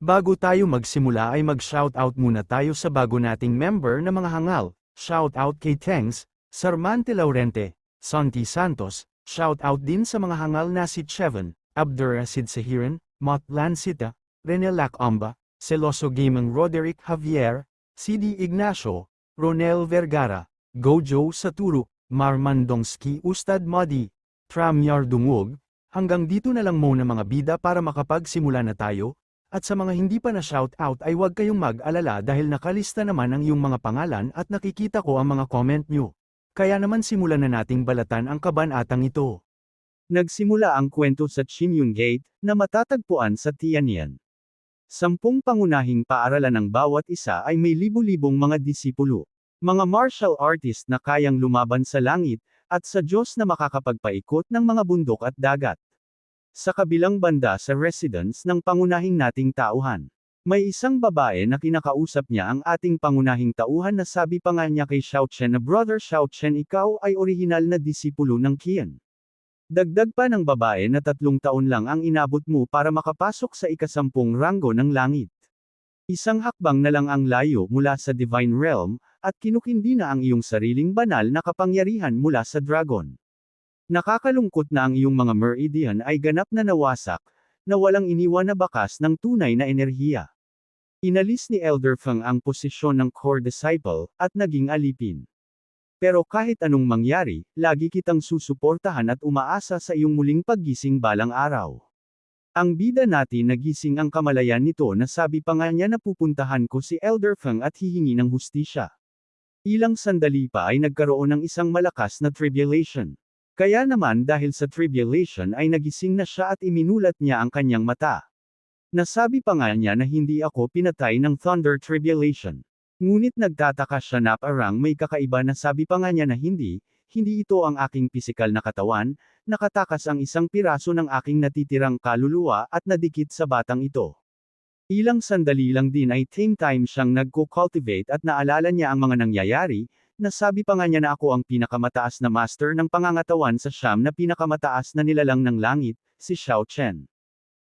Bago tayo magsimula ay mag-shoutout muna tayo sa bago nating member na mga hangal. Shoutout kay Tengs, Sarmante Laurente, Santi Santos, shoutout din sa mga hangal na si Chevan, Abdurasid Sahiran, Mot Lancita, Rene Lacamba, Celoso Gaming Roderick Javier, CD Ignacio, Ronel Vergara, Gojo Saturo, Marmandongski Ustad Madi, Tramyar Dungog. Hanggang dito na lang muna mga bida para makapagsimula na tayo. At sa mga hindi pa na shoutout ay huwag kayong mag-alala dahil nakalista naman ang iyong mga pangalan at nakikita ko ang mga comment nyo. Kaya naman simulan na nating balatan ang kabanatang ito. Nagsimula ang kwento sa Chinyun Gate, na matatagpuan sa Tianyan. 10 pangunahing paaralan ng bawat isa ay may libu-libong mga disipulo. Mga martial artist na kayang lumaban sa langit, at sa Diyos na makakapagpaikot ng mga bundok at dagat. Sa kabilang banda sa residence ng pangunahing nating tauhan, may isang babae na kinakausap niya ang ating pangunahing tauhan na sabi pa nga niya kay Xiao Chen na Brother Xiao Chen, ikaw ay orihinal na disipulo ng Qian. Dagdag pa ng babae na 3 taon lang ang inabot mo para makapasok sa ika-10 ranggo ng langit. Isang hakbang na lang ang layo mula sa Divine Realm, at kinukindi na ang iyong sariling banal na kapangyarihan mula sa Dragon. Nakakalungkot na ang iyong mga meridian ay ganap na nawasak, na walang iniwan na bakas ng tunay na enerhiya. Inalis ni Elder Feng ang posisyon ng core disciple, at naging alipin. Pero kahit anong mangyari, lagi kitang susuportahan at umaasa sa iyong muling paggising balang araw. Ang bida natin nagising ang kamalayan nito na sabi pa nga niya na pupuntahan ko si Elder Feng at hihingi ng hustisya. Ilang sandali pa ay nagkaroon ng isang malakas na tribulation. Kaya naman dahil sa tribulation ay nagising na siya at iminulat niya ang kanyang mata. Nasabi pa nga niya na hindi ako pinatay ng thunder tribulation. Ngunit nagtataka siya na parang may kakaiba na sabi pa nga niya na hindi ito ang aking pisikal na katawan, nakatakas ang isang piraso ng aking natitirang kaluluwa at nadikit sa batang ito. Ilang sandali lang din ay same time siyang nagko-cultivate at naalala niya ang mga nangyayari. Nasabi pa nga niya na ako ang pinakamataas na master ng pangangatawan sa siyam na pinakamataas na nilalang ng langit, si Xiao Chen.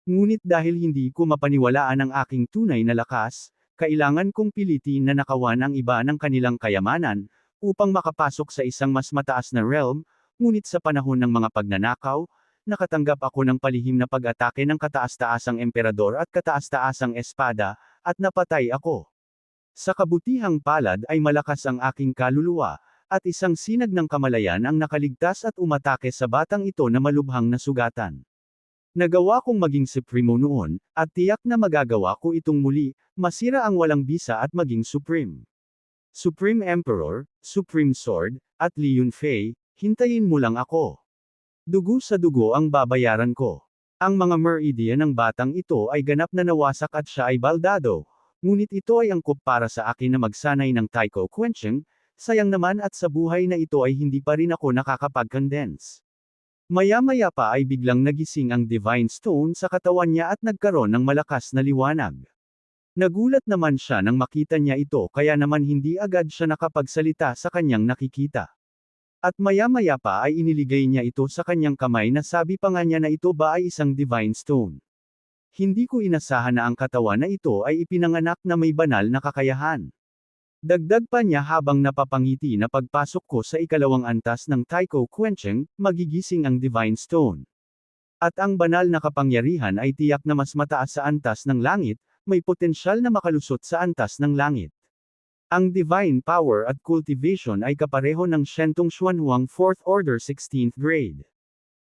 Ngunit dahil hindi ko mapaniwalaan ang aking tunay na lakas, kailangan kong pilitin na nakawan ang iba ng kanilang kayamanan, upang makapasok sa isang mas mataas na realm, ngunit sa panahon ng mga pagnanakaw, nakatanggap ako ng palihim na pag-atake ng kataas-taasang emperador at kataas-taasang espada, at napatay ako. Sa kabutihang palad ay malakas ang aking kaluluwa, at isang sinag ng kamalayan ang nakaligtas at umatake sa batang ito na malubhang nasugatan. Nagawa kong maging supremo noon, at tiyak na magagawa ko itong muli, masira ang walang bisa at maging supreme. Supreme Emperor, Supreme Sword, at Li Yunfei, hintayin mo lang ako. Dugo sa dugo ang babayaran ko. Ang mga meridian ng batang ito ay ganap na nawasak at siya ay baldado. Ngunit ito ay angkop para sa akin na magsanay ng Taiko Quenching, sayang naman at sa buhay na ito ay hindi pa rin ako nakakapag-condense. Maya-maya pa ay biglang nagising ang Divine Stone sa katawan niya at nagkaroon ng malakas na liwanag. Nagulat naman siya nang makita niya ito kaya naman hindi agad siya nakapagsalita sa kanyang nakikita. At maya-maya pa ay iniligay niya ito sa kanyang kamay na sabi pa nga niya na ito ba ay isang Divine Stone. Hindi ko inasahan na ang katawan na ito ay ipinanganak na may banal na kakayahan. Dagdag pa niya habang napapangiti na pagpasok ko sa ikalawang antas ng Taiko Quenching, magigising ang Divine Stone. At ang banal na kapangyarihan ay tiyak na mas mataas sa antas ng langit, may potensyal na makalusot sa antas ng langit. Ang Divine Power at Cultivation ay kapareho ng Shentong Xuanhuang 4th Order 16th Grade.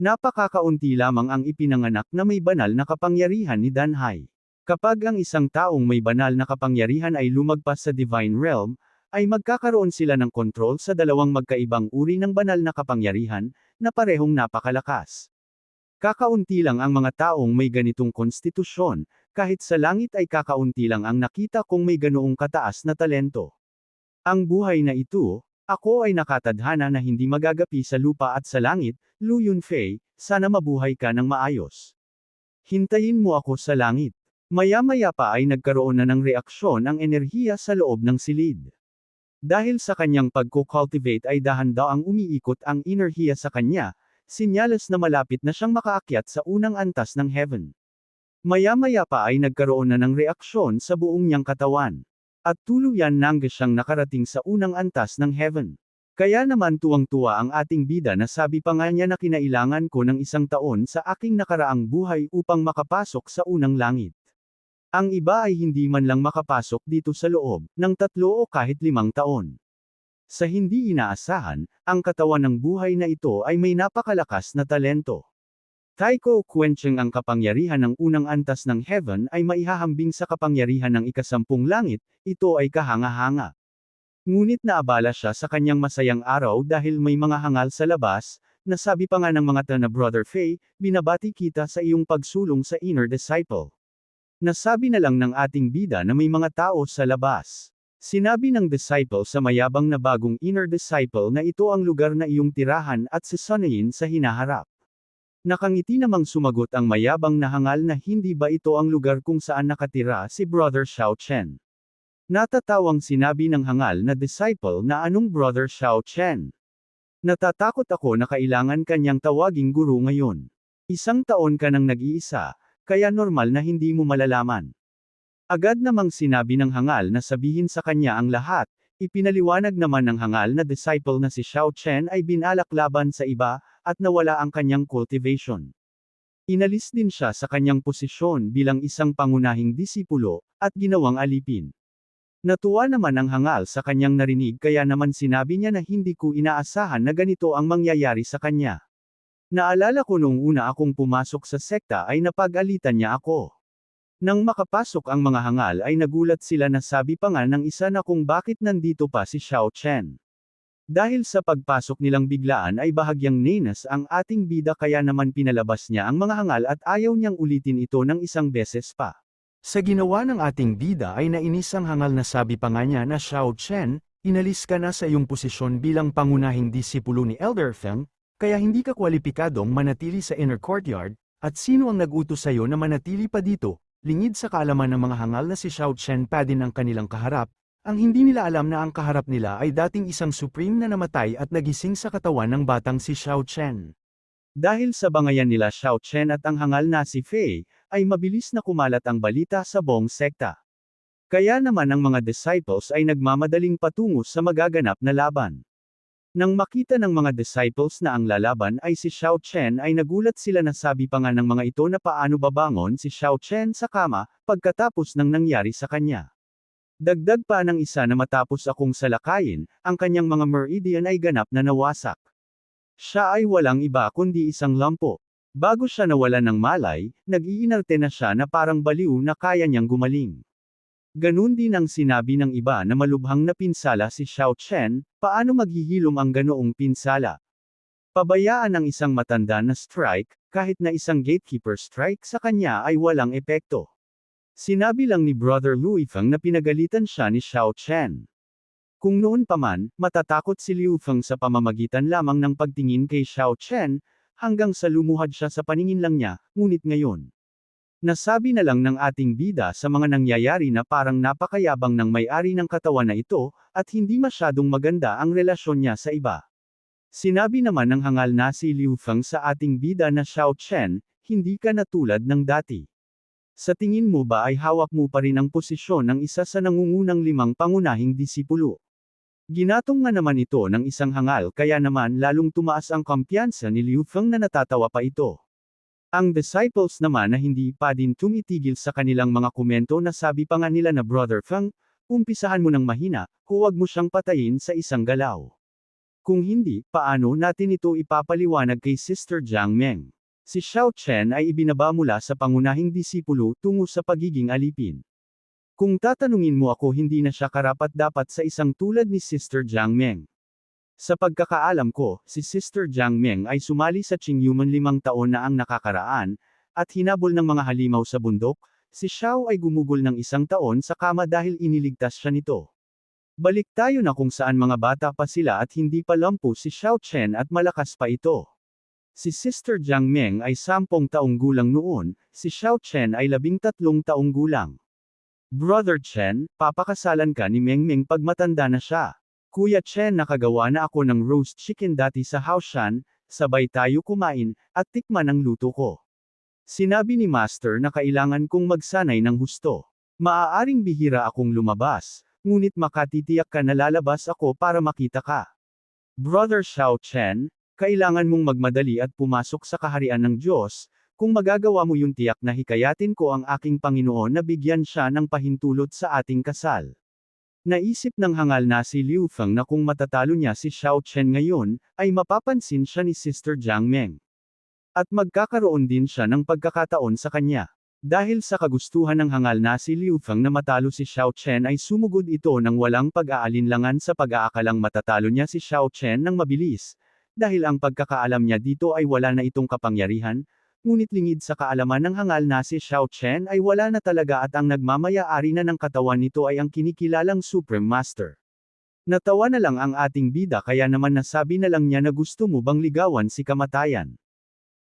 Napakakaunti lamang ang ipinanganak na may banal na kapangyarihan ni Danhai. Kapag ang isang taong may banal na kapangyarihan ay lumagpas sa Divine Realm, ay magkakaroon sila ng kontrol sa dalawang magkaibang uri ng banal na kapangyarihan, na parehong napakalakas. Kakaunti lang ang mga taong may ganitong konstitusyon, kahit sa langit ay kakaunti lang ang nakita kong may ganoong kataas na talento. Ang buhay na ito, ako ay nakatadhana na hindi magagapi sa lupa at sa langit, Lu Yunfei, sana mabuhay ka ng maayos. Hintayin mo ako sa langit. Maya-maya pa ay nagkaroon na ng reaksyon ang enerhiya sa loob ng silid. Dahil sa kanyang pagko-cultivate ay dahan-daang umiikot ang enerhiya sa kanya, sinyalas na malapit na siyang makaakyat sa unang antas ng heaven. Maya-maya pa ay nagkaroon na ng reaksyon sa buong niyang katawan. At tuluyan nangga siyang nakarating sa unang antas ng heaven. Kaya naman tuwang-tuwa ang ating bida na sabi pa nga niya na kinailangan ko ng 1 taon sa aking nakaraang buhay upang makapasok sa unang langit. Ang iba ay hindi man lang makapasok dito sa loob ng 3 o kahit 5 taon. Sa hindi inaasahan, ang katawan ng buhay na ito ay may napakalakas na talento. Taiko Quencheng ang kapangyarihan ng unang antas ng heaven ay maihahambing sa kapangyarihan ng ikasampung langit, ito ay kahanga-hanga. Ngunit naabala siya sa kanyang masayang araw dahil may mga hangal sa labas, nasabi pa nga ng mga na Brother Faye, binabati kita sa iyong pagsulong sa inner disciple. Nasabi na lang ng ating bida na may mga tao sa labas. Sinabi ng disciple sa mayabang na bagong inner disciple na ito ang lugar na iyong tirahan at sisanayin sa hinaharap. Nakangiti namang sumagot ang mayabang na hangal na hindi ba ito ang lugar kung saan nakatira si Brother Xiao Chen. Natatawang sinabi ng hangal na disciple na anong Brother Xiao Chen. Natatakot ako na kailangan kanyang tawaging guru ngayon. 1 taon ka nang nag-iisa, kaya normal na hindi mo malalaman. Agad namang sinabi ng hangal na sabihin sa kanya ang lahat, ipinaliwanag naman ng hangal na disciple na si Xiao Chen ay binalak laban sa iba, at nawala ang kanyang cultivation. Inalis din siya sa kanyang posisyon bilang isang pangunahing disipulo, at ginawang alipin. Natuwa naman ang hangal sa kanyang narinig kaya naman sinabi niya na hindi ko inaasahan na ganito ang mangyayari sa kanya. Naalala ko noong una akong pumasok sa sekta ay napag-alitan niya ako. Nang makapasok ang mga hangal ay nagulat sila na sabi pa nga ng isa na kung bakit nandito pa si Xiao Chen. Dahil sa pagpasok nilang biglaan ay bahagyang nenas ang ating bida kaya naman pinalabas niya ang mga hangal at ayaw niyang ulitin ito ng 1 beses pa. Sa ginawa ng ating bida ay nainis ang hangal na sabi pa nga niya na Xiao Chen, inalis ka na sa iyong posisyon bilang pangunahing disipulo ni Elder Feng, kaya hindi ka kwalipikadong manatili sa inner courtyard, at sino ang nag-utos sa iyo na manatili pa dito, lingid sa kaalaman ng mga hangal na si Xiao Chen pa din ang kanilang kaharap, ang hindi nila alam na ang kaharap nila ay dating isang supreme na namatay at nagising sa katawan ng batang si Xiao Chen. Dahil sa bangayan nila Xiao Chen at ang hangal na si Fei, ay mabilis na kumalat ang balita sa buong sekta. Kaya naman ang mga disciples ay nagmamadaling patungo sa magaganap na laban. Nang makita ng mga disciples na ang lalaban ay si Xiao Chen ay nagulat sila na sabi pa nga ng mga ito na paano babangon si Xiao Chen sa kama, pagkatapos ng nangyari sa kanya. Dagdag pa ng isa na matapos akong salakayin, ang kanyang mga meridian ay ganap na nawasak. Siya ay walang iba kundi isang lampo. Bago siya nawalan ng malay, nag-iinarte na siya na parang baliw na kaya niyang gumaling. Ganun din ang sinabi ng iba na malubhang napinsala si Xiao Chen, paano maghihilom ang ganoong pinsala? Pabayaan ng isang matanda na strike, kahit na isang gatekeeper strike sa kanya ay walang epekto. Sinabi lang ni Brother Liu Feng na pinagalitan siya ni Xiao Chen. Kung noon pa man, matatakot si Liu Feng sa pamamagitan lamang ng pagtingin kay Xiao Chen, hanggang sa lumuhad siya sa paningin lang niya, ngunit ngayon. Nasabi na lang ng ating bida sa mga nangyayari na parang napakayabang ng may-ari ng katawan na ito, at hindi masyadong maganda ang relasyon niya sa iba. Sinabi naman ng hangal na si Liu Feng sa ating bida na Xiao Chen, hindi ka na tulad ng dati. Sa tingin mo ba ay hawak mo pa rin ang posisyon ng isa sa nangungunang 5 pangunahing disipulo? Ginatong nga naman ito ng isang hangal kaya naman lalong tumaas ang kumpiyansa ni Liu Feng na natatawa pa ito. Ang disciples naman na hindi pa din tumitigil sa kanilang mga komento na sabi pa nga nila na Brother Feng, umpisahan mo ng mahina, huwag mo siyang patayin sa isang galaw. Kung hindi, paano natin ito ipapaliwanag kay Sister Jiang Meng? Si Xiao Chen ay ibinaba mula sa pangunahing disipulo tungo sa pagiging alipin. Kung tatanungin mo ako hindi na siya karapat-dapat sa isang tulad ni Sister Jiang Meng. Sa pagkakaalam ko, si Sister Jiang Meng ay sumali sa Qingyuan 5 taon na ang nakakaraan, at hinabol ng mga halimaw sa bundok, si Xiao ay gumugol ng 1 taon sa kama dahil iniligtas siya nito. Balik tayo na kung saan mga bata pa sila at hindi pa lampo si Xiao Chen at malakas pa ito. Si Sister Jiang Meng ay 10 taong gulang noon, si Xiao Chen ay 13 taong gulang. Brother Chen, papakasalan ka ni Mengmeng pag matanda na siya. Kuya Chen, nakagawa na ako ng roast chicken dati sa Haoshan, sabay tayo kumain, at tikman ang luto ko. Sinabi ni Master na kailangan kong magsanay ng husto. Maaaring bihira akong lumabas, ngunit makatitiyak ka na lalabas ako para makita ka. Brother Xiao Chen, kailangan mong magmadali at pumasok sa kaharian ng Diyos. Kung magagawa mo yung tiyak na hikayatin ko ang aking Panginoon na bigyan siya ng pahintulot sa ating kasal. Naisip ng hangal na si Liu Feng na kung matatalo niya si Xiao Chen ngayon, ay mapapansin siya ni Sister Jiang Meng. At magkakaroon din siya ng pagkakataon sa kanya. Dahil sa kagustuhan ng hangal na si Liu Feng na matalo si Xiao Chen ay sumugod ito ng walang pag-aalinlangan sa pag-aakalang matatalo niya si Xiao Chen ng mabilis. Dahil ang pagkakaalam niya dito ay wala na itong kapangyarihan, ngunit lingid sa kaalaman ng hangal na si Xiao Chen ay wala na talaga at ang nagmamaya-ari na ng katawan nito ay ang kinikilalang Supreme Master. Natawa na lang ang ating bida kaya naman nasabi na lang niya na gusto mo bang ligawan si kamatayan.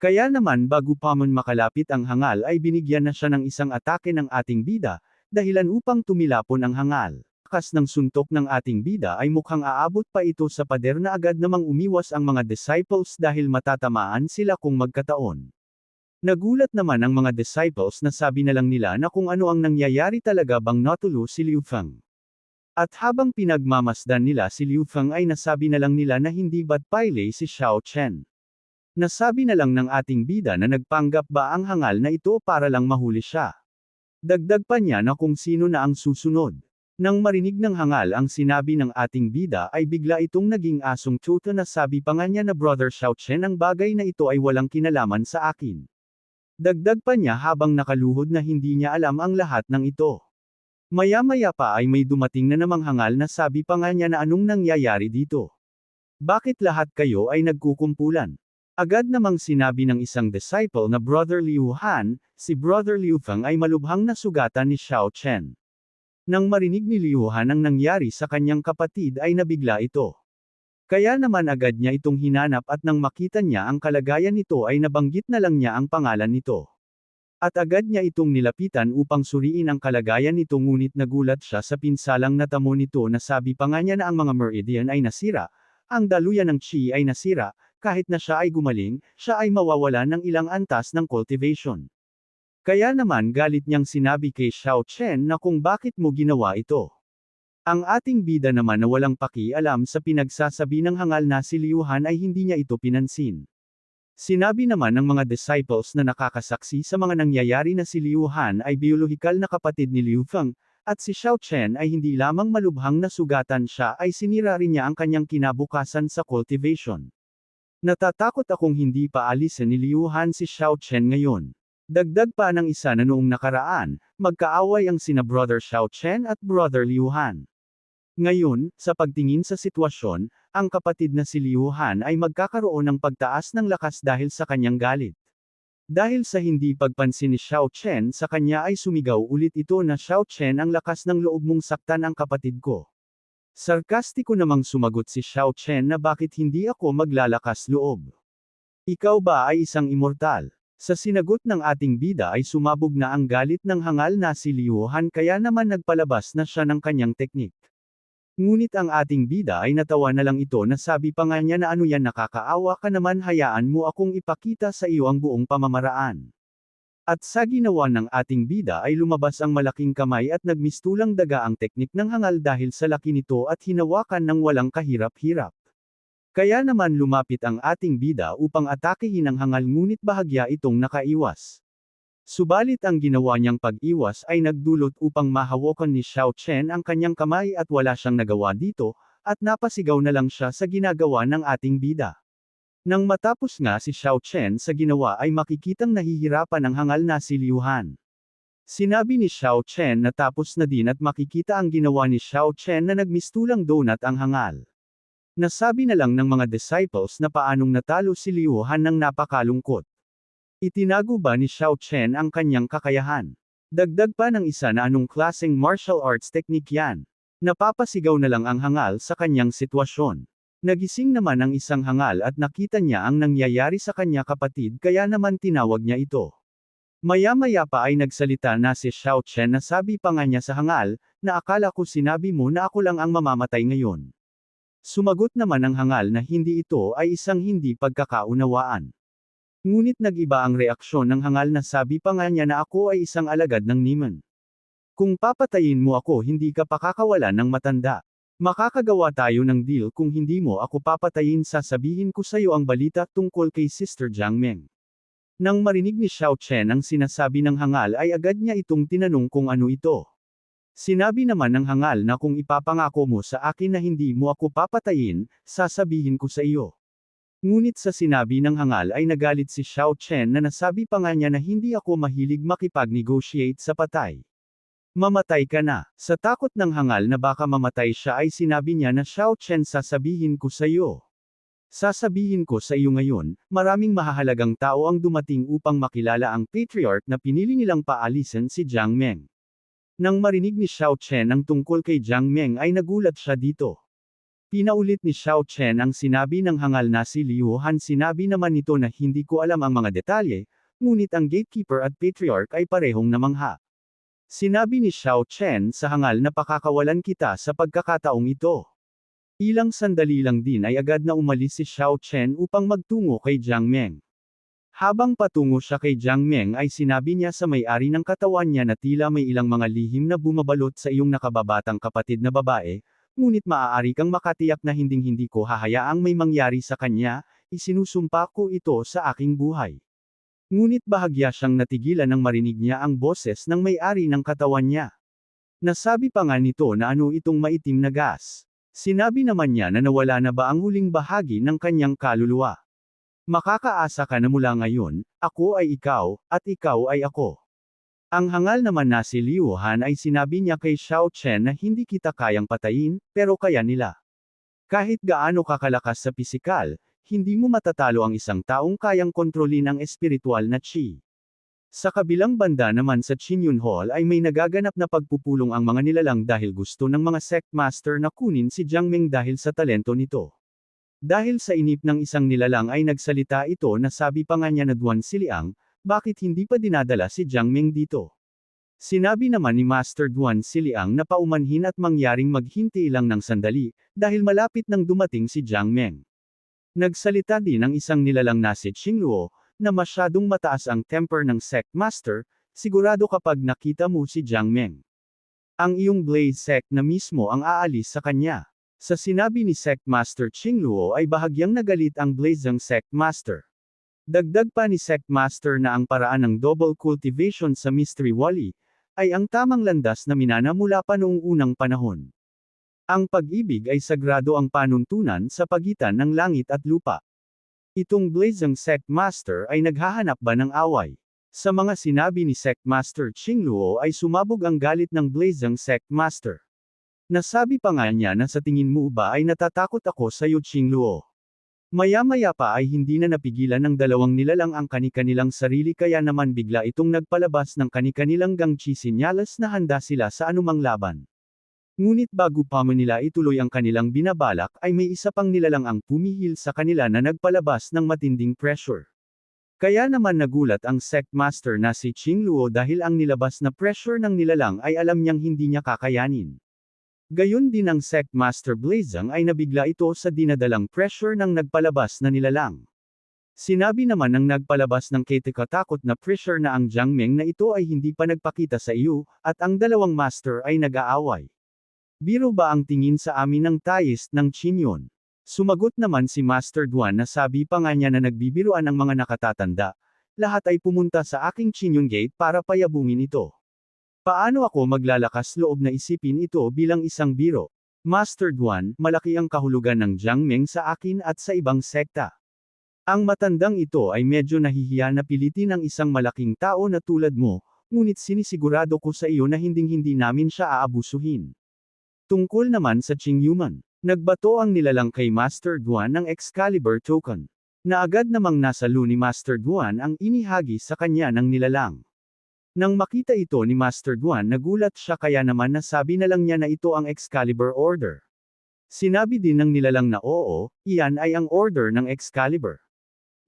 Kaya naman bago pa man makalapit ang hangal ay binigyan na siya ng isang atake ng ating bida, dahilan upang tumilapon ang hangal. Lakas ng suntok ng ating bida ay mukhang aabot pa ito sa pader na agad namang umiwas ang mga disciples dahil matatamaan sila kung magkataon. Nagulat naman ang mga disciples na sabi na lang nila na kung ano ang nangyayari talaga bang natulo si Liu Feng. At habang pinagmamasdan nila si Liu Feng ay nasabi na lang nila na hindi batpayle si Xiao Chen. Nasabi na lang ng ating bida na nagpanggap ba ang hangal na ito para lang mahuli siya. Dagdag pa niya na kung sino na ang susunod. Nang marinig ng hangal ang sinabi ng ating bida ay bigla itong naging asong tuto na sabi pa nga niya na Brother Xiao Chen ang bagay na ito ay walang kinalaman sa akin. Dagdag pa niya habang nakaluhod na hindi niya alam ang lahat ng ito. Maya-maya pa ay may dumating na namang hangal na sabi pa nga niya na anong nangyayari dito. Bakit lahat kayo ay nagkukumpulan? Agad namang sinabi ng isang disciple na Brother Liu Han, si Brother Liu Feng ay malubhang nasugatan ni Xiao Chen. Nang marinig ni Liu Han ang nangyari sa kanyang kapatid ay nabigla ito. Kaya naman agad niya itong hinanap at nang makita niya ang kalagayan nito ay nabanggit na lang niya ang pangalan nito. At agad niya itong nilapitan upang suriin ang kalagayan nito ngunit nagulat siya sa pinsalang natamo nito na sabi pa nga niya na ang mga meridian ay nasira, ang daluyan ng Qi ay nasira, kahit na siya ay gumaling, siya ay mawawala ng ilang antas ng cultivation. Kaya naman galit niyang sinabi kay Xiao Chen na kung bakit mo ginawa ito. Ang ating bida naman na walang pakialam sa pinagsasabi ng hangal na si Liu Han ay hindi niya ito pinansin. Sinabi naman ng mga disciples na nakakasaksi sa mga nangyayari na si Liu Han ay biolohikal na kapatid ni Liu Feng, at si Xiao Chen ay hindi lamang malubhang nasugatan siya ay sinira rin niya ang kanyang kinabukasan sa cultivation. Natatakot akong hindi pa alisin ni Liu Han si Xiao Chen ngayon. Dagdag pa ng isa na noong nakaraan, magkaaway ang sina Brother Xiao Chen at Brother Liu Han. Ngayon, sa pagtingin sa sitwasyon, ang kapatid na si Liu Han ay magkakaroon ng pagtaas ng lakas dahil sa kanyang galit. Dahil sa hindi pagpansin ni Xiao Chen sa kanya ay sumigaw ulit ito na Xiao Chen ang lakas ng loob mong saktan ang kapatid ko. Sarkastiko namang sumagot si Xiao Chen na bakit hindi ako maglalakas loob. Ikaw ba ay isang immortal? Sa sinagot ng ating bida ay sumabog na ang galit ng hangal na si Liu Han kaya naman nagpalabas na siya ng kanyang teknik. Ngunit ang ating bida ay natawa na lang ito na sabi pa nga niya na ano yan nakakaawa ka naman hayaan mo akong ipakita sa iyo ang buong pamamaraan. At sa ginawa ng ating bida ay lumabas ang malaking kamay at nagmistulang daga ang teknik ng hangal dahil sa laki nito at hinawakan ng walang kahirap-hirap. Kaya naman lumapit ang ating bida upang atakehin ang hangal ngunit bahagya itong nakaiwas. Subalit ang ginawa niyang pag-iwas ay nagdulot upang mahawakan ni Xiao Chen ang kanyang kamay at wala siyang nagawa dito, at napasigaw na lang siya sa ginagawa ng ating bida. Nang matapos nga si Xiao Chen sa ginawa ay makikitang nahihirapan ang hangal na si Liu Han. Sinabi ni Xiao Chen na tapos na din at makikita ang ginawa ni Xiao Chen na nagmistulang donut ang hangal. Nasabi na lang ng mga disciples na paanong natalo si Liu Han ng napakalungkot. Itinago ba ni Xiao Chen ang kanyang kakayahan? Dagdag pa ng isa na anong klaseng martial arts technique yan. Napapasigaw na lang ang hangal sa kanyang sitwasyon. Nagising naman ang isang hangal at nakita niya ang nangyayari sa kanya kapatid kaya naman tinawag niya ito. Maya-maya pa ay nagsalita na si Xiao Chen na sabi pa nga niya sa hangal, na akala ko sinabi mo na ako lang ang mamamatay ngayon. Sumagot naman ang hangal na hindi ito ay isang hindi pagkakaunawaan. Ngunit nag-iba ang reaksyon ng hangal na sabi pa nga niya na ako ay isang alagad ng Niman. Kung papatayin mo ako hindi ka pakakawalan ng matanda. Makakagawa tayo ng deal kung hindi mo ako papatayin sasabihin ko sa'yo ang balita tungkol kay Sister Jiang Meng. Nang marinig ni Xiao Chen ang sinasabi ng hangal ay agad niya itong tinanong kung ano ito. Sinabi naman ng hangal na kung ipapangako mo sa akin na hindi mo ako papatayin, sasabihin ko sa iyo. Ngunit sa sinabi ng hangal ay nagalit si Xiao Chen na nasabi pa nga niya na hindi ako mahilig makipag-negotiate sa patay. Mamatay ka na. Sa takot ng hangal na baka mamatay siya ay sinabi niya na Xiao Chen sasabihin ko sa iyo. Sasabihin ko sa iyo ngayon, maraming mahahalagang tao ang dumating upang makilala ang patriarch na pinili nilang paalisin si Jiang Meng. Nang marinig ni Xiao Chen ang tungkol kay Jiang Meng ay nagulat siya dito. Pinaulit ni Xiao Chen ang sinabi ng hangal na si Liu Han sinabi naman nito na hindi ko alam ang mga detalye, ngunit ang gatekeeper at patriarch ay parehong namangha. Sinabi ni Xiao Chen sa hangal na pakakawalan kita sa pagkakataong ito. Ilang sandali lang din ay agad na umalis si Xiao Chen upang magtungo kay Jiang Meng. Habang patungo siya kay Jiang Meng ay sinabi niya sa may-ari ng katawan niya na tila may ilang mga lihim na bumabalot sa iyong nakababatang kapatid na babae, ngunit maaari kang makatiyak na hinding-hindi ko hahayaang may mangyari sa kanya, isinusumpa ko ito sa aking buhay. Ngunit bahagya siyang natigilan nang marinig niya ang boses ng may-ari ng katawan niya. Nasabi pa nga nito na ano itong maitim na gas. Sinabi naman niya na nawala na ba ang huling bahagi ng kanyang kaluluwa. Makakaasa ka na mula ngayon, ako ay ikaw, at ikaw ay ako. Ang hangal naman na si Liu Han ay sinabi niya kay Xiao Chen na hindi kita kayang patayin, pero kaya nila. Kahit gaano kakalakas sa pisikal, hindi mo matatalo ang isang taong kayang kontrolin ang espiritual na chi. Sa kabilang banda naman sa Qinyun Hall ay may nagaganap na pagpupulong ang mga nilalang dahil gusto ng mga sect master na kunin si Jiang Meng dahil sa talento nito. Dahil sa inip ng isang nilalang ay nagsalita ito na sabi pa nga niya na Duan Siliang, bakit hindi pa dinadala si Jiang Meng dito? Sinabi naman ni Master Duan Siliang na paumanhin at mangyaring maghinti lang ng sandali, dahil malapit nang dumating si Jiang Meng. Nagsalita din ang isang nilalang na si Qingluo, na masyadong mataas ang temper ng sect master, sigurado kapag nakita mo si Jiang Meng. Ang iyong blaze sect na mismo ang aalis sa kanya. Sa sinabi ni Sect Master Qingluo ay bahagyang nagalit ang Blazing Sect Master. Dagdag pa ni Sect Master na ang paraan ng double cultivation sa Mystery Wali, ay ang tamang landas na minana mula pa noong unang panahon. Ang pag-ibig ay sagrado ang panuntunan sa pagitan ng langit at lupa. Itong Blazing Sect Master ay naghahanap ba ng away? Sa mga sinabi ni Sect Master Qingluo ay sumabog ang galit ng Blazing Sect Master. Nasabi pa nga niya na sa tingin mo ba ay natatakot ako sa iyo Qingluo. Maya-maya pa ay hindi na napigilan ng dalawang nilalang ang kani-kanilang sarili kaya naman bigla itong nagpalabas ng kani-kanilang gangchi sinyalas na handa sila sa anumang laban. Ngunit bago pa man nila ituloy ang kanilang binabalak ay may isa pang nilalang ang pumihil sa kanila na nagpalabas ng matinding pressure. Kaya naman nagulat ang sect master na si Qingluo dahil ang nilabas na pressure ng nilalang ay alam niyang hindi niya kakayanin. Gayon din ang Sect Master Blazing ay nabigla ito sa dinadalang pressure ng nagpalabas na nilalang. Sinabi naman ng nagpalabas ng katikatakot na pressure na ang Jiang Meng na ito ay hindi pa nagpakita sa iyo, at ang dalawang master ay nag-aaway. Biro ba ang tingin sa amin ng taoist ng Qinyon? Sumagot naman si Master Duan na sabi pa nga niya na nagbibiruan ang mga nakatatanda, lahat ay pumunta sa aking Qinyon Gate para payabungin ito. Paano ako maglalakas loob na isipin ito bilang isang biro? Master Duan, malaki ang kahulugan ng Jiang Meng sa akin at sa ibang sekta. Ang matandang ito ay medyo nahihiya na pilitin ang isang malaking tao na tulad mo, ngunit sinisigurado ko sa iyo na hinding-hindi namin siya aabusuhin. Tungkol naman sa Qingyuman, nagbato ang nilalang kay Master Duan ng Excalibur token, na agad namang nasa lu ni Master Duan ang inihagi sa kanya ng nilalang. Nang makita ito ni Master Duan nagulat siya kaya naman nasabi na lang niya na ito ang Excalibur Order. Sinabi din ng nilalang na oo, iyan ay ang order ng Excalibur.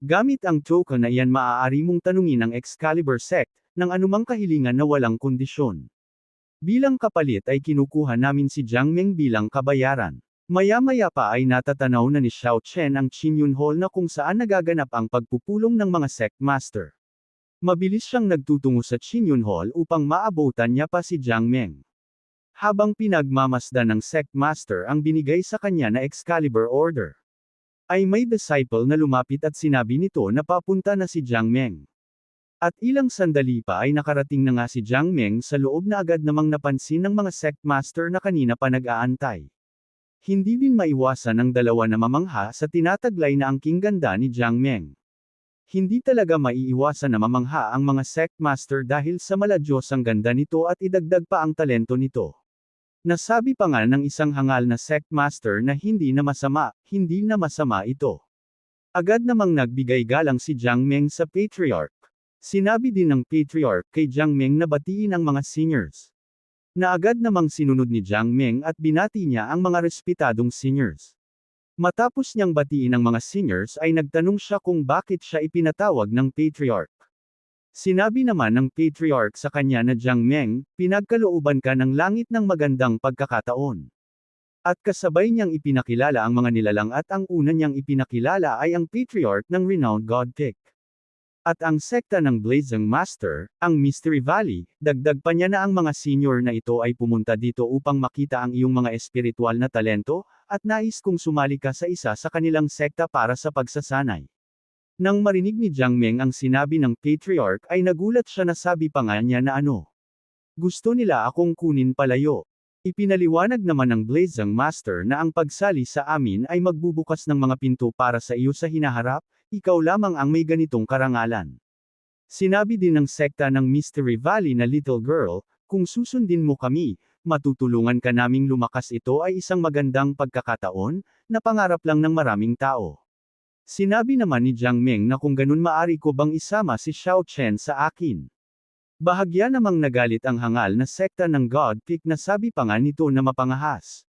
Gamit ang token na iyan maaari mong tanungin ang Excalibur sect, ng anumang kahilingan na walang kondisyon. Bilang kapalit ay kinukuha namin si Jiang Meng bilang kabayaran. Maya-maya pa ay natatanaw na ni Xiao Chen ang Qinyun Hall na kung saan nagaganap ang pagpupulong ng mga sect master. Mabilis siyang nagtutungo sa Qinyun Hall upang maabutan niya pa si Jiang Meng. Habang pinagmamasdan ng sect master ang binigay sa kanya na Excalibur Order, ay may disciple na lumapit at sinabi nito na papunta na si Jiang Meng. At ilang sandali pa ay nakarating na nga si Jiang Meng sa loob na agad namang napansin ng mga sect master na kanina pa nag-aantay. Hindi din maiwasan ng dalawa na mamangha sa tinataglay na angking ganda ni Jiang Meng. Hindi talaga maiiwasan na mamangha ang mga sect master dahil sa maladyos ang ganda nito at idagdag pa ang talento nito. Nasabi pa nga ng isang hangal na sect master na hindi na masama ito. Agad namang nagbigay galang si Jiang Meng sa Patriarch. Sinabi din ng Patriarch kay Jiang Meng na batiin ang mga seniors. Na agad namang sinunod ni Jiang Meng at binati niya ang mga respetadong seniors. Matapos niyang batiin ang mga seniors ay nagtanong siya kung bakit siya ipinatawag ng Patriarch. Sinabi naman ng Patriarch sa kanya na Jiang Meng, pinagkalooban ka ng langit ng magandang pagkakataon. At kasabay niyang ipinakilala ang mga nilalang at ang una niyang ipinakilala ay ang Patriarch ng renowned God Pick. At ang sekta ng Blazing Master, ang Mystery Valley, dagdag pa niya na ang mga senior na ito ay pumunta dito upang makita ang iyong mga espiritual na talento, at nais kong sumali ka sa isa sa kanilang sekta para sa pagsasanay. Nang marinig ni Jiang Meng ang sinabi ng Patriarch ay nagulat siya na sabi pa nga niya na ano. Gusto nila akong kunin palayo. Ipinaliwanag naman ng Blazing Master na ang pagsali sa amin ay magbubukas ng mga pinto para sa iyo sa hinaharap, ikaw lamang ang may ganitong karangalan. Sinabi din ng sekta ng Mystery Valley na Little Girl, kung susundin mo kami, matutulungan ka naming lumakas. Ito ay isang magandang pagkakataon, na pangarap lang ng maraming tao. Sinabi naman ni Jiang Meng na kung ganun maari ko bang isama si Xiao Chen sa akin. Bahagya namang nagalit ang hangal na sekta ng God Pick na sabi pa nga nito na mapangahas.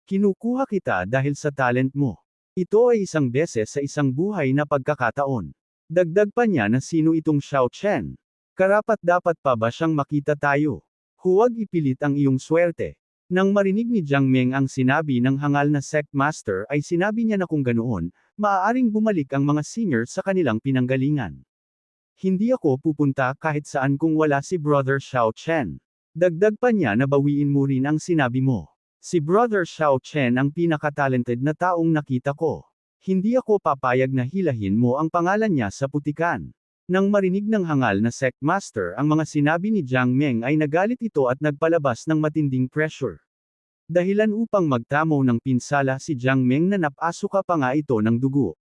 Kinukuha kita dahil sa talent mo. Ito ay isang beses sa isang buhay na pagkakataon. Dagdag pa niya na sino itong Xiao Chen. Karapat-dapat pa ba siyang makita tayo? Huwag ipilit ang iyong swerte. Nang marinig ni Jiang Meng ang sinabi ng hangal na sect master ay sinabi niya na kung ganoon, maaaring bumalik ang mga senior sa kanilang pinanggalingan. Hindi ako pupunta kahit saan kung wala si Brother Xiao Chen. Dagdag pa niya na bawiin mo rin ang sinabi mo. Si Brother Xiao Chen ang pinaka-talented na taong nakita ko. Hindi ako papayag na hilahin mo ang pangalan niya sa putikan. Nang marinig ng hangal na sect master ang mga sinabi ni Jiang Meng ay nagalit ito at nagpalabas ng matinding pressure. Dahilan upang magtamo ng pinsala si Jiang Meng na napasuka pa nga ito ng dugo.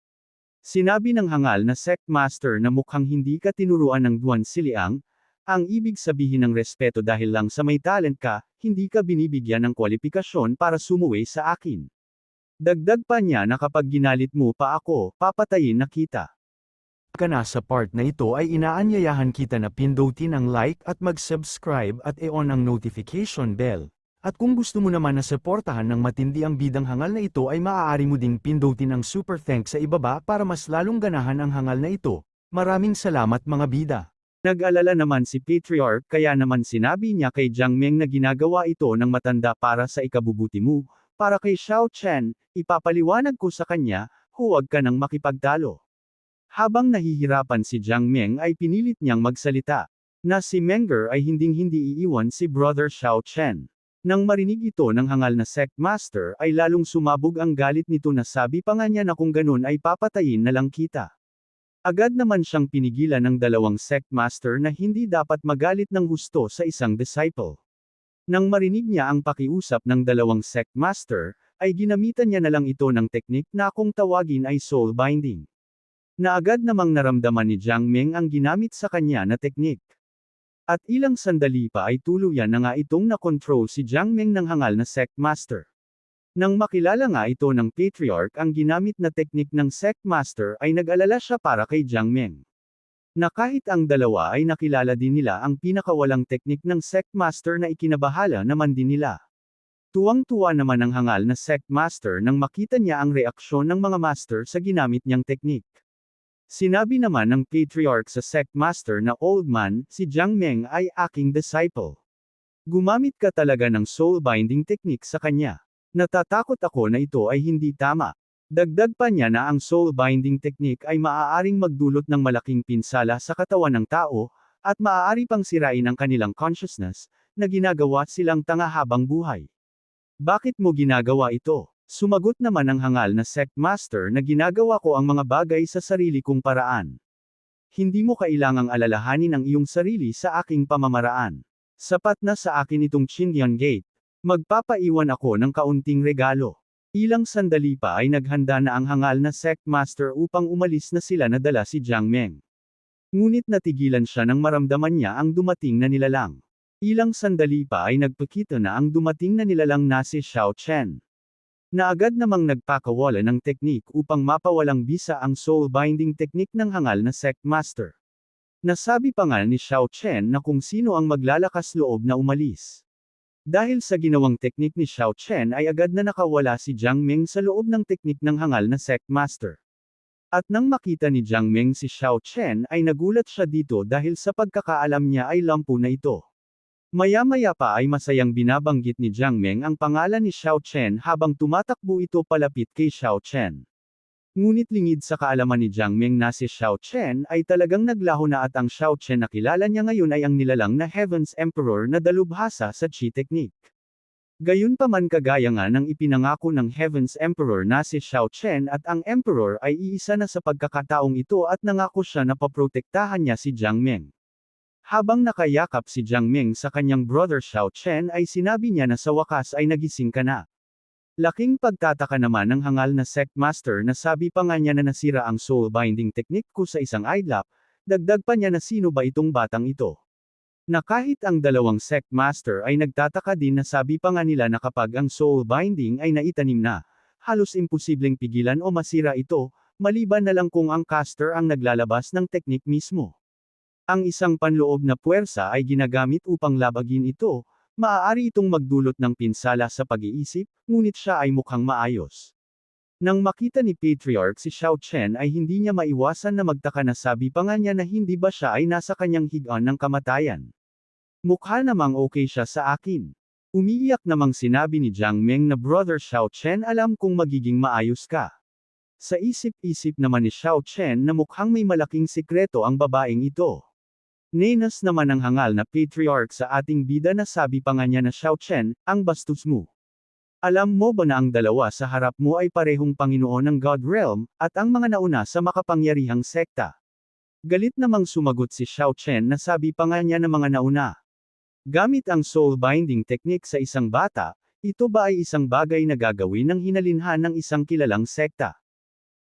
Sinabi ng hangal na sect master na mukhang hindi ka tinuruan ng Duan Siliang, ang ibig sabihin ng respeto dahil lang sa may talent ka, hindi ka binibigyan ng kwalifikasyon para sumuway sa akin. Dagdag pa niya na kapag ginalit mo pa ako, papatayin na kita. Ka na sa part na ito ay inaanyayahan kita na pindutin ang like at mag-subscribe at i-on ang notification bell. At kung gusto mo naman na suportahan ng matindi ang bidang hangal na ito ay maaari mo ding pindutin ang super thanks sa ibaba para mas lalong ganahan ang hangal na ito. Maraming salamat mga bida. Nag-alala naman si Patriarch kaya naman sinabi niya kay Jiang Meng na ginagawa ito ng matanda para sa ikabubuti mo. Para kay Xiao Chen, ipapaliwanag ko sa kanya, huwag ka nang makipagtalo. Habang nahihirapan si Jiang Meng ay pinilit niyang magsalita, na si Menger ay hinding-hindi iiwan si Brother Xiao Chen. Nang marinig ito ng hangal na sect master ay lalong sumabog ang galit nito na sabi pa nga niya na kung ganun ay papatayin na lang kita. Agad naman siyang pinigilan ng dalawang sect master na hindi dapat magalit ng husto sa isang disciple. Nang marinig niya ang pakiusap ng dalawang sect master, ay ginamitan niya na lang ito ng teknik na kung tawagin ay soul binding. Na agad namang naramdaman ni Jiang Meng ang ginamit sa kanya na teknik. At ilang sandali pa ay tuluyan na nga itong nakontrol si Jiang Meng ng hangal na sect master. Nang makilala nga ito ng Patriarch ang ginamit na teknik ng sect master ay nag-alala siya para kay Jiang Meng. Na kahit ang dalawa ay nakilala din nila ang pinakawalang teknik ng sect master na ikinabahala naman din nila. Tuwang-tuwa naman ang hangal na sect master nang makita niya ang reaksyon ng mga master sa ginamit niyang teknik. Sinabi naman ng Patriarch sa sect master na old man, si Jiang Meng ay aking disciple. Gumamit ka talaga ng soul binding technique sa kanya. Natatakot ako na ito ay hindi tama. Dagdag pa niya na ang soul binding technique ay maaaring magdulot ng malaking pinsala sa katawan ng tao, at maaari pang sirain ang kanilang consciousness, na ginagawa silang tanga habang buhay. Bakit mo ginagawa ito? Sumagot naman ang hangal na sect master na ginagawa ko ang mga bagay sa sarili kong paraan. Hindi mo kailangang alalahanin ang iyong sarili sa aking pamamaraan. Sapat na sa akin itong Chindian Gate. Magpapaiwan ako ng kaunting regalo. Ilang sandali pa ay naghanda na ang hangal na sect master upang umalis na sila na dala si Jiang Meng. Ngunit natigilan siya nang maramdaman niya ang dumating na nilalang. Ilang sandali pa ay nagpakita na ang dumating na nilalang na si Xiao Chen. Na agad namang nagpakawala ng teknik upang mapawalang bisa ang soul binding technique ng hangal na sect master. Nasabi pa nga ni Xiao Chen na kung sino ang maglalakas loob na umalis. Dahil sa ginawang teknik ni Xiao Chen ay agad na nakawala si Jiang Meng sa loob ng teknik ng hangal na sect master. At nang makita ni Jiang Meng si Xiao Chen ay nagulat siya dito dahil sa pagkakaalam niya ay lampu na ito. Maya-maya pa ay masayang binabanggit ni Jiang Meng ang pangalan ni Xiao Chen habang tumatakbo ito palapit kay Xiao Chen. Ngunit lingid sa kaalaman ni Jiang Meng na si Xiao Chen ay talagang naglaho na at ang Xiao Chen na kilala niya ngayon ay ang nilalang na Heaven's Emperor na dalubhasa sa Chi Technique. Gayunpaman kagaya nga ng ipinangako ng Heaven's Emperor na si Xiao Chen at ang Emperor ay iisa na sa pagkakataong ito at nangako siya na paprotektahan niya si Jiang Meng. Habang nakayakap si Jiang Meng sa kanyang brother Xiao Chen ay sinabi niya na sa wakas ay nagising ka na. Laking pagtataka naman ng hangal na sect master na sabi pa nga niya na nasira ang soul binding technique ko sa isang idlap, dagdag pa niya na sino ba itong batang ito. Na kahit ang dalawang sect master ay nagtataka din na sabi pa nga nila na kapag ang soul binding ay naitanim na, halos imposibleng pigilan o masira ito, maliban na lang kung ang caster ang naglalabas ng technique mismo. Ang isang panloob na puwersa ay ginagamit upang labagin ito. Maaari itong magdulot ng pinsala sa pag-iisip, ngunit siya ay mukhang maayos. Nang makita ni Patriarch si Xiao Chen ay hindi niya maiwasan na magtaka na sabi pa nga niya na hindi ba siya ay nasa kanyang higaan ng kamatayan. Mukha namang okay siya sa akin. Umiiyak namang sinabi ni Jiang Meng na Brother Xiao Chen alam kong magiging maayos ka. Sa isip-isip naman ni Xiao Chen na mukhang may malaking sikreto ang babaeng ito. Nenas naman ang hangal na patriarch sa ating bida na sabi pa nga niya na Xiao Chen, ang bastos mo. Alam mo ba na ang dalawa sa harap mo ay parehong Panginoon ng God Realm, at ang mga nauna sa makapangyarihang sekta? Galit namang sumagot si Xiao Chen na sabi pa nga niya na mga nauna. Gamit ang soul binding technique sa isang bata, ito ba ay isang bagay na gagawin ng hinalinhan ng isang kilalang sekta?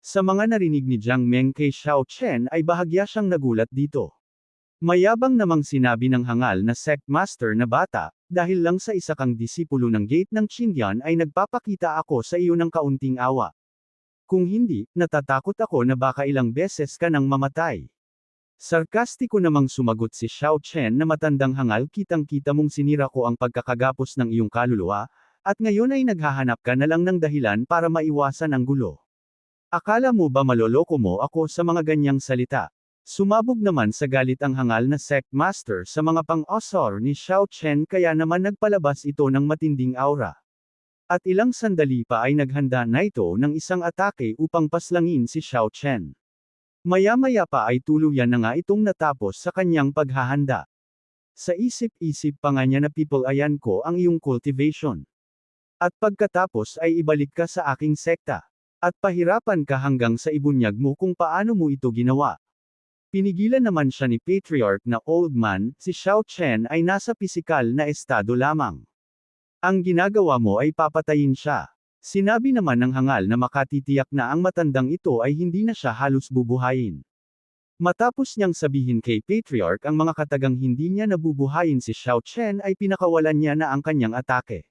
Sa mga narinig ni Jiang Meng kay Xiao Chen ay bahagya siyang nagulat dito. Mayabang namang sinabi ng hangal na sect master na bata, dahil lang sa isa kang disipulo ng gate ng Chindian ay nagpapakita ako sa iyo ng kaunting awa. Kung hindi, natatakot ako na baka ilang beses ka nang mamatay. Sarkastiko namang sumagot si Xiao Chen na matandang hangal, kitang-kita mong sinira ko ang pagkakagapos ng iyong kaluluwa, at ngayon ay naghahanap ka na lang ng dahilan para maiwasan ang gulo. Akala mo ba maloloko mo ako sa mga ganyang salita? Sumabog naman sa galit ang hangal na sect master sa mga pang-osor ni Xiao Chen kaya naman nagpalabas ito ng matinding aura. At ilang sandali pa ay naghanda na ito ng isang atake upang paslangin si Xiao Chen. Maya-maya pa ay tuluyan na nga itong natapos sa kanyang paghahanda. Sa isip-isip pa nga niya na people ayan ko ang iyong cultivation. At pagkatapos ay ibalik ka sa aking sekta. At pahirapan ka hanggang sa ibunyag mo kung paano mo ito ginawa. Pinigilan naman siya ni Patriarch na old man, si Xiao Chen ay nasa pisikal na estado lamang. Ang ginagawa mo ay papatayin siya. Sinabi naman ng hangal na makatitiyak na ang matandang ito ay hindi na siya halos bubuhayin. Matapos niyang sabihin kay Patriarch ang mga katagang hindi niya nabubuhayin si Xiao Chen ay pinakawalan niya na ang kanyang atake.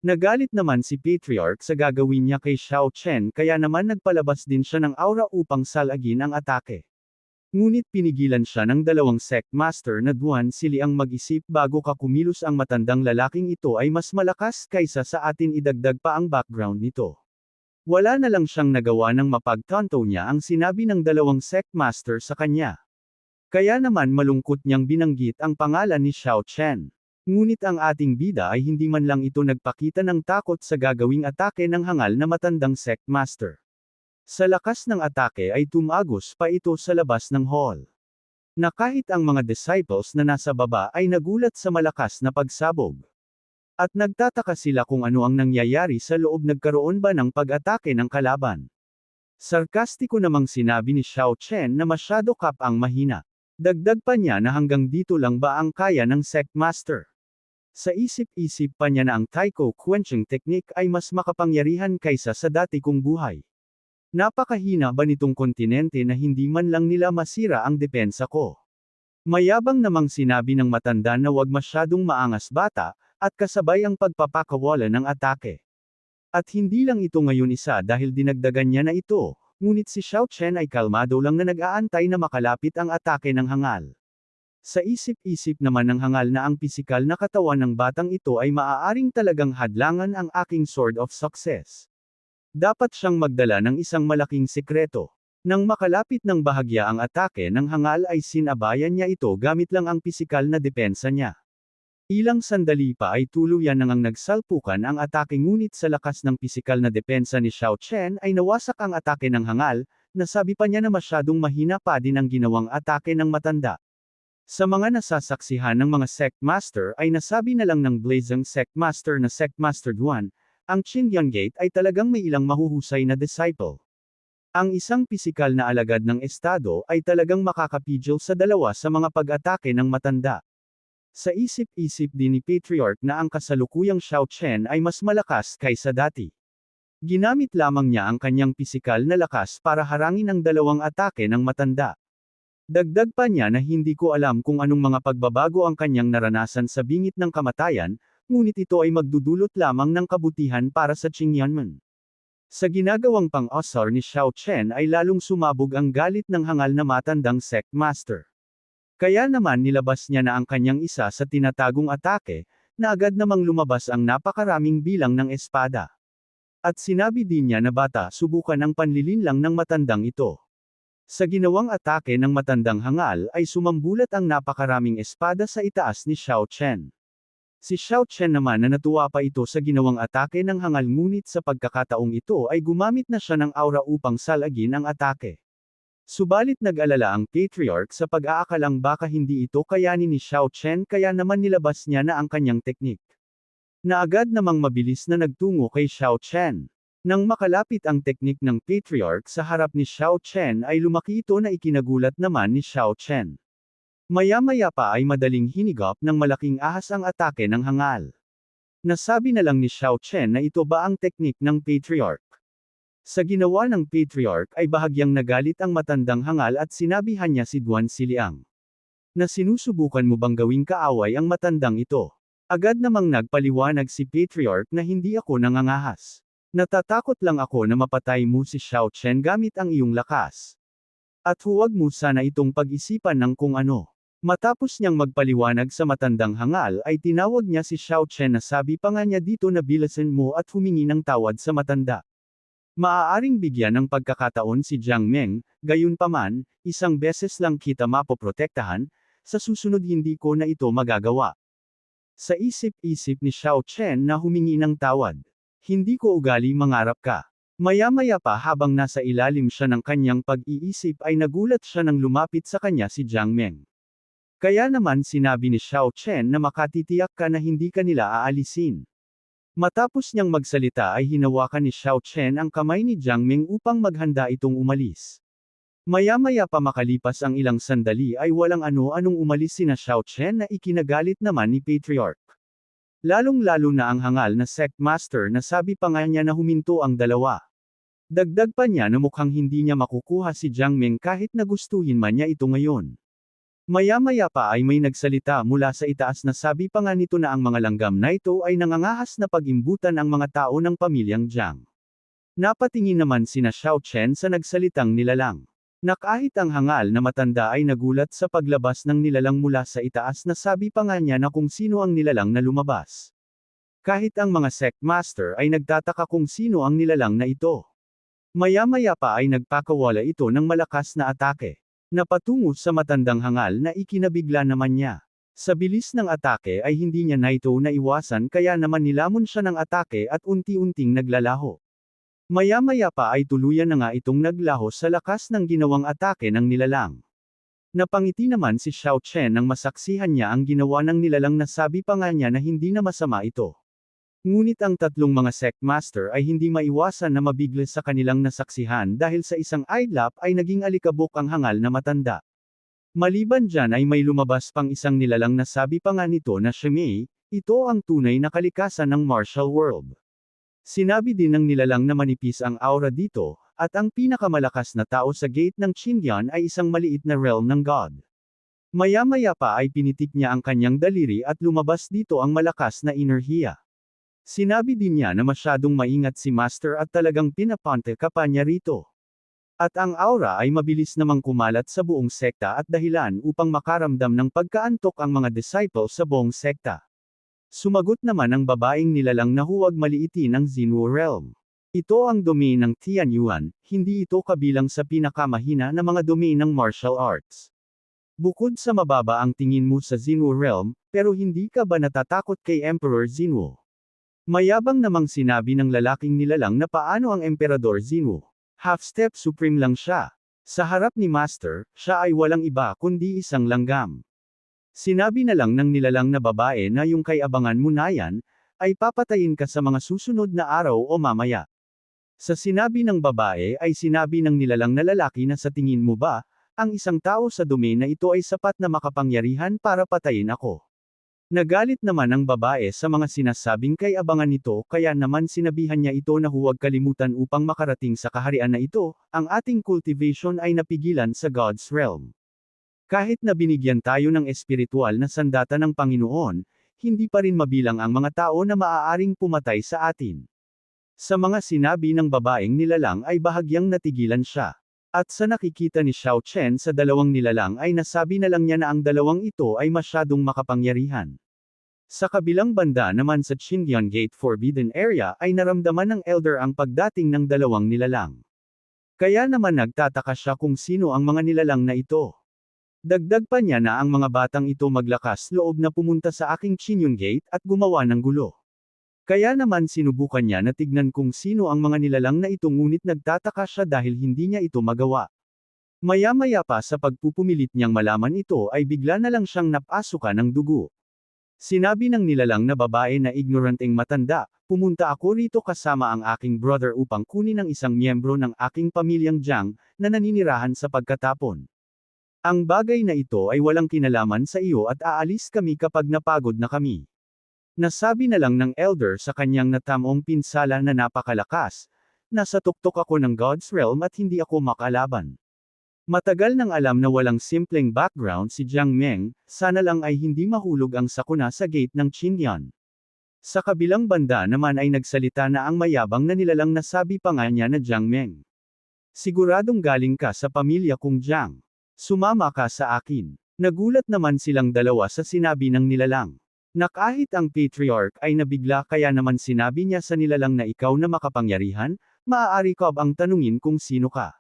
Nagalit naman si Patriarch sa gagawin niya kay Xiao Chen kaya naman nagpalabas din siya ng aura upang salagin ang atake. Ngunit pinigilan siya ng dalawang sect master na Duan Sili ang mag-isip bago ka kumilos ang matandang lalaking ito ay mas malakas kaysa sa atin idagdag pa ang background nito. Wala na lang siyang nagawa ng mapagtanto niya ang sinabi ng dalawang sect master sa kanya. Kaya naman malungkot niyang binanggit ang pangalan ni Xiao Chen. Ngunit ang ating bida ay hindi man lang ito nagpakita ng takot sa gagawing atake ng hangal na matandang sect master. Sa lakas ng atake ay tumagos pa ito sa labas ng hall. Na kahit ang mga disciples na nasa baba ay nagulat sa malakas na pagsabog. At nagtataka sila kung ano ang nangyayari sa loob, nagkaroon ba ng pag-atake ng kalaban. Sarkastiko namang sinabi ni Xiao Chen na masyado kap ang mahina. Dagdag pa niya na hanggang dito lang ba ang kaya ng sect master. Sa isip-isip pa niya na ang Taiko quenching technique ay mas makapangyarihan kaysa sa dati kong buhay. Napakahina ba nitong kontinente na hindi man lang nila masira ang depensa ko? Mayabang namang sinabi ng matanda na wag masyadong maangas bata, at kasabay ang pagpapakawala ng atake. At hindi lang ito ngayon isa dahil dinagdagan niya na ito, ngunit si Xiao Chen ay kalmado lang na nag-aantay na makalapit ang atake ng hangal. Sa isip-isip naman ng hangal na ang pisikal na katawan ng batang ito ay maaaring talagang hadlangan ang aking sword of success. Dapat siyang magdala ng isang malaking sekreto. Nang makalapit ng bahagya ang atake ng hangal ay sinabayan niya ito gamit lang ang pisikal na depensa niya. Ilang sandali pa ay tuluyan nang nagsalpukan ang atake, ngunit sa lakas ng pisikal na depensa ni Xiao Chen ay nawasak ang atake ng hangal, nasabi pa niya na masyadong mahina pa din ang ginawang atake ng matanda. Sa mga nasasaksihan ng mga sect master ay nasabi na lang ng blazing sect master na Sect Master Duan, ang Qingyang Gate ay talagang may ilang mahuhusay na disciple. Ang isang pisikal na alagad ng estado ay talagang makakapigil sa dalawa sa mga pag-atake ng matanda. Sa isip-isip din ni Patriarch na ang kasalukuyang Xiao Chen ay mas malakas kaysa dati. Ginamit lamang niya ang kanyang pisikal na lakas para harangin ang dalawang atake ng matanda. Dagdag pa niya na hindi ko alam kung anong mga pagbabago ang kanyang naranasan sa bingit ng kamatayan, ngunit ito ay magdudulot lamang ng kabutihan para sa Qingyanman. Sa ginagawang pang-asar ni Xiao Chen ay lalong sumabog ang galit ng hangal na matandang sect master. Kaya naman nilabas niya na ang kanyang isa sa tinatagong atake, na agad namang lumabas ang napakaraming bilang ng espada. At sinabi din niya na bata, subukan ang panlilinlang ng matandang ito. Sa ginawang atake ng matandang hangal ay sumambulat ang napakaraming espada sa itaas ni Xiao Chen. Si Xiao Chen naman na natuwa pa ito sa ginawang atake ng hangal, ngunit sa pagkakataong ito ay gumamit na siya ng aura upang salagin ang atake. Subalit nag-alala ang Patriarch sa pag-aakalang baka hindi ito kayanin ni Xiao Chen, kaya naman nilabas niya na ang kanyang teknik. Na agad namang mabilis na nagtungo kay Xiao Chen. Nang makalapit ang teknik ng Patriarch sa harap ni Xiao Chen ay lumaki ito na ikinagulat naman ni Xiao Chen. Maya-maya pa ay madaling hinigop ng malaking ahas ang atake ng hangal. Nasabi na lang ni Xiao Chen na ito ba ang teknik ng Patriarch. Sa ginawa ng Patriarch ay bahagyang nagalit ang matandang hangal at sinabihan niya si Duan Siliang. Na sinusubukan mo bang gawing kaaway ang matandang ito? Agad namang nagpaliwanag si Patriarch na hindi ako nangangahas. Natatakot lang ako na mapatay mo si Xiao Chen gamit ang iyong lakas. At huwag mo sana itong pag-isipan ng kung ano. Matapos niyang magpaliwanag sa matandang hangal ay tinawag niya si Xiao Chen na sabi pa nga niya dito na bilasan mo at humingi ng tawad sa matanda. Maaaring bigyan ng pagkakataon si Jiang Meng, gayunpaman, isang beses lang kita mapoprotektahan, sa susunod hindi ko na ito magagawa. Sa isip-isip ni Xiao Chen na humingi ng tawad. Hindi ko ugali mangarap ka. Maya-maya pa habang nasa ilalim siya ng kanyang pag-iisip ay nagulat siya nang lumapit sa kanya si Jiang Meng. Kaya naman sinabi ni Xiao Chen na makatitiyak ka na hindi ka nila aalisin. Matapos niyang magsalita ay hinawakan ni Xiao Chen ang kamay ni Jiang Meng upang maghanda itong umalis. Maya-maya pa makalipas ang ilang sandali ay walang ano-anong umalis sina Xiao Chen na ikinagalit naman ni Patriarch. Lalong-lalo na ang hangal na sect master na sabi pa nga niya na huminto ang dalawa. Dagdag pa niya na mukhang hindi niya makukuha si Jiang Meng kahit nagustuhin man niya ito ngayon. Maya-maya pa ay may nagsalita mula sa itaas na sabi pa nga nito na ang mga langgam na ito ay nangangahas na pag-imbutan ang mga tao ng pamilyang Jiang. Napatingin naman sina Xiao Chen sa nagsalitang nilalang. Na kahit ang hangal na matanda ay nagulat sa paglabas ng nilalang mula sa itaas na sabi pa nga niya na kung sino ang nilalang na lumabas. Kahit ang mga sect master ay nagtataka kung sino ang nilalang na ito. Maya-maya pa ay nagpakawala ito ng malakas na atake. Na patungo sa matandang hangal na ikinabigla naman niya. Sa bilis ng atake ay hindi niya na ito naiwasan kaya naman nilamon siya ng atake at unti-unting naglalaho. Maya-maya pa ay tuluyan na nga itong naglaho sa lakas ng ginawang atake ng nilalang. Napangiti naman si Xiao Chen nang masaksihan niya ang ginawa ng nilalang na sabi pa nga niya na hindi na masama ito. Ngunit ang tatlong mga sect master ay hindi maiwasan na mabigla sa kanilang nasaksihan dahil sa isang idlap ay naging alikabok ang hangal na matanda. Maliban dyan ay may lumabas pang isang nilalang na sabi pa nga nito na Shimei, ito ang tunay na kalikasan ng martial world. Sinabi din ng nilalang na manipis ang aura dito, at ang pinakamalakas na tao sa gate ng Qingyan ay isang maliit na realm ng god. Maya-maya pa ay pinitik niya ang kanyang daliri at lumabas dito ang malakas na enerhiya. Sinabi din niya na masyadong maingat si Master at talagang pinapante ka pa niya rito. At ang aura ay mabilis namang kumalat sa buong sekta at dahilan upang makaramdam ng pagkaantok ang mga disciple sa buong sekta. Sumagot naman ang babaeng nilalang na huwag maliitin ang Xinwu realm. Ito ang domain ng Tianyuan, hindi ito kabilang sa pinakamahina na mga domain ng martial arts. Bukod sa mababa ang tingin mo sa Xinwu realm, pero hindi ka ba natatakot kay Emperor Xinwu? Mayabang namang sinabi ng lalaking nilalang na paano ang Emperador Xinwu. Half-step supreme lang siya. Sa harap ni Master, siya ay walang iba kundi isang langgam. Sinabi na lang ng nilalang na babae na yung kay abangan mo na yan, ay papatayin ka sa mga susunod na araw o mamaya. Sa sinabi ng babae ay sinabi ng nilalang na lalaki na sa tingin mo ba, ang isang tao sa domain na ito ay sapat na makapangyarihan para patayin ako. Nagalit naman ang babae sa mga sinasabing kay abangan nito kaya naman sinabihan niya ito na huwag kalimutan upang makarating sa kaharian na ito, ang ating cultivation ay napigilan sa God's realm. Kahit na binigyan tayo ng espiritual na sandata ng Panginoon, hindi pa rin mabilang ang mga tao na maaaring pumatay sa atin. Sa mga sinabi ng babaeng nilalang ay bahagyang natigilan siya. At sa nakikita ni Xiao Chen sa dalawang nilalang ay nasabi na lang niya na ang dalawang ito ay masyadong makapangyarihan. Sa kabilang banda naman sa Qingyan Gate Forbidden Area ay naramdaman ng elder ang pagdating ng dalawang nilalang. Kaya naman nagtataka siya kung sino ang mga nilalang na ito. Dagdag pa niya na ang mga batang ito maglakas loob na pumunta sa aking Qingyan Gate at gumawa ng gulo. Kaya naman sinubukan niya na tignan kung sino ang mga nilalang na ito ngunit nagtataka siya dahil hindi niya ito magawa. Maya-maya pa sa pagpupumilit niyang malaman ito ay bigla na lang siyang napasukan ng dugo. Sinabi ng nilalang na babae na ignoranteng matanda, pumunta ako rito kasama ang aking brother upang kunin ang isang miyembro ng aking pamilyang Jiang, na naninirahan sa pagkatapon. Ang bagay na ito ay walang kinalaman sa iyo at aalis kami kapag napagod na kami. Nasabi na lang ng elder sa kanyang natamong pinsala na napakalakas, nasa tuktok ako ng God's realm at hindi ako makalaban. Matagal nang alam na walang simpleng background si Jiang Meng, sana lang ay hindi mahulog ang sakuna sa gate ng Qingyan. Sa kabilang banda naman ay nagsalita na ang mayabang na nilalang na sabi pa nga niya na Jiang Meng. Siguradong galing ka sa pamilya kong Jiang. Sumama ka sa akin. Nagulat naman silang dalawa sa sinabi ng nilalang. Na kahit ang patriarch ay nabigla kaya naman sinabi niya sa nilalang na ikaw na makapangyarihan, maaari ko bang tanungin kung sino ka?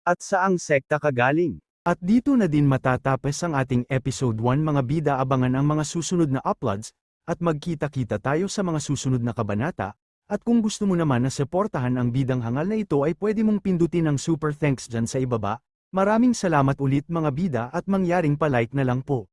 At saang sekta ka galing? At dito na din matatapos ang ating episode 1 mga bida abangan ang mga susunod na uploads, at magkita-kita tayo sa mga susunod na kabanata, at kung gusto mo naman na suportahan ang bidang hangal na ito ay pwede mong pindutin ang super thanks dyan sa ibaba, maraming salamat ulit mga bida at mangyaring palike na lang po.